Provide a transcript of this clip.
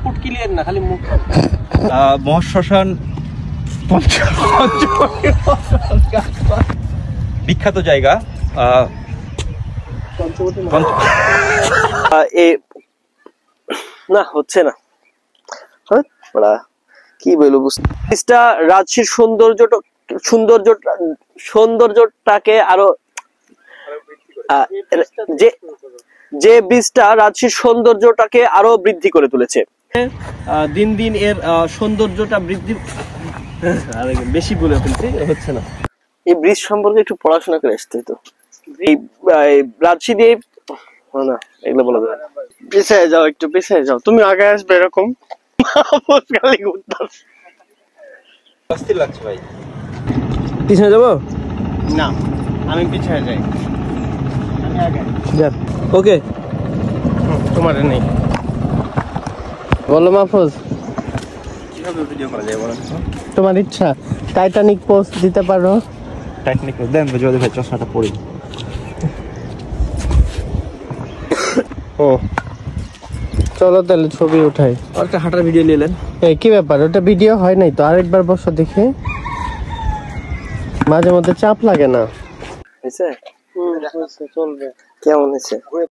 পুটকিলিয়ার না খালি মুখ। মহাশ্মশান বিখ্যাত জায়গা। না হচ্ছে না, কি বলবো বুঝতে। রাজশাহীর সৌন্দর্যটাকে আরো যে বীজটা রাজশাহীর সৌন্দর্যটাকে আরো বৃদ্ধি করে তুলেছে। দিন দিন এর সৌন্দর্যটা বৃদ্ধি বেশি বলে ফেলছি, হচ্ছে না। এই ব্রিজ সম্পর্কে একটু পড়াশোনা করে আসতে তো। এই রাজশাহী দিয়ে না এগুলো বলা যায়। পিছিয়ে যাও, একটু পিছিয়ে যাও, তুমি আগে আসবে এরকম। অস্থির লাগছে ভাই। পিছিয়ে যাবো না, আমি পিছিয়ে যাই। আমি আগে যাক, ওকে। তোমার নেই বলো মাহফুজ, কিভাবে ভিডিও করা যায় বলো? তোমার ইচ্ছা। টাইটানিক পোস্ট দিতে পারো। টাইটানিক দেন যদি ভাই চশমাটা পরি। ও চলো তাহলে ছবি উঠাই। একটা হাঁটার ভিডিও নিলেন, কি ব্যাপার? ওটা ভিডিও হয় নাই তো, আরেকবার বসো দেখি। মাঝে মধ্যে চাপ লাগে না? চলবে। কেমন হয়েছে?